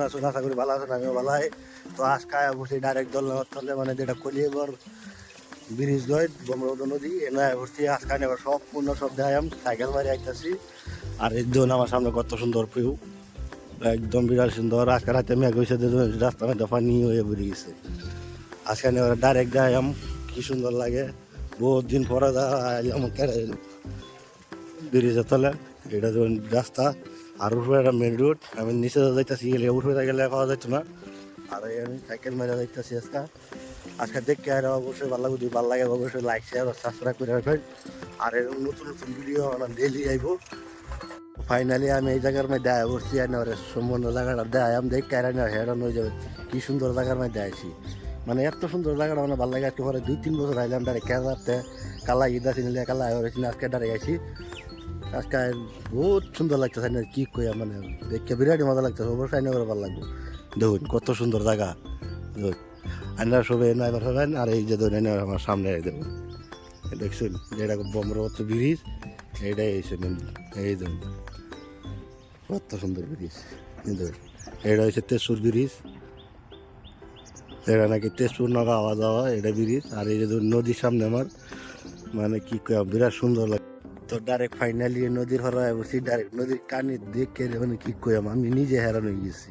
আছো? আশা করি ভালো আছেন, আমিও ভালো আছি। তো আজকে বসে ডাইরেক্ট দলনাথ তলে মানে যেটা কলিয়াবর ব্রিজ নয় ব্রহ্মপুত্র নদী এনে বসছি। আজকে এবার সম্পূর্ণ সব দেখাম, সাইকেল মারি আইতেছি। আর এই জন্য আমার সামনে কত সুন্দর ভিউ, একদম বিরাট সুন্দর। আজকে রাতে মেঘ হয়েছে, রাস্তা মধ্যে পানি হয়ে বেরিয়ে গেছে। আজকে এবার ডাইরেক্ট দেখাম, কি সুন্দর লাগে। বহুত দিন পরে আইলাম ব্রিজের তলে। এটা যেমন রাস্তা আর উপরে একটা মেন রোড। আমি নিচে যাইতেছি, গেলে উপরে গেলে পাওয়া যাইতো না। আর আমি সাইকেল মেরে যাইতেছি আজকে। আজকে দেখতে আর অবশ্যই ভালো লাগে, যদি ভালো লাগে অবশ্যই লাইক শেয়ার সাবস্ক্রাইব করে রাখবেন। আর এরকম নতুন নতুন ভিডিও ডেলি আইব। ফাইনালি আমি এই জায়গার মধ্যে আয় বসছি, সম্পূর্ণ জায়গাটা দেয় আমি দেখতে আর হেরান হয়ে যাবে। কি সুন্দর জায়গার মধ্যে আইছি, মানে এত সুন্দর জায়গাটা মানে ভালো লাগে। আজকে পরে 2-3 বছর আইলাম ডাইরেক্ট কেরাতে কালা ঈদ আসিনি, কালা হয়েছিল, আজকে ডাইরেক্ট আইছি। আজকে বহুত সুন্দর লাগতেছে, কি কই মানে দেখতে বিরাটই মজা লাগতেছে। অবশ্যই আইনে করে ভালো লাগবে। দেখুন কত সুন্দর জায়গা, দেখুন আইনারা সবাই এনে এবার হবেন। আর এই যে ধরুন আমার সামনে দেখুন, দেখছেন যেটা ব্রহ্মপুত্র ব্রিজ, এইটাই হয়েছে এই ধরুন কত সুন্দর ব্রিজ। কিন্তু এটা হচ্ছে তেজপুর ব্রিজ, এটা নাকি তেজপুর নগা আওয়া যাওয়া এটা ব্রিজ। আর এই যে ধরুন নদীর সামনে আমার, মানে কি বিরাট সুন্দর লাগে। তো ডাইরেক্ট ফাইনালি নদীর হরায় বসি, ডাইরেক্ট নদীর কানে দেখে মানে কি কইম, আমি নিজে হেরান হয়ে গেছি।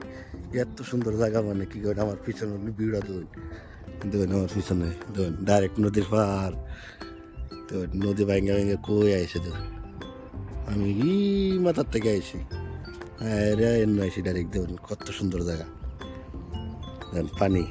এত সুন্দর জায়গা, মানে কি করেন আমার পিছনে ভিড়া দেখুন, দেখুন আমার পিছনে দেখুন ডাইরেক্ট নদীর পাহাড়। তো নদী ভাঙ্গে ভাঙ্গে কই আইসে দেখুন, আমি ই মাথার থেকে আইসি। হ্যাঁ রে এমনি আইসি ডাইরেক্ট, দেখুন কত সুন্দর জায়গা, দেখুন পানি।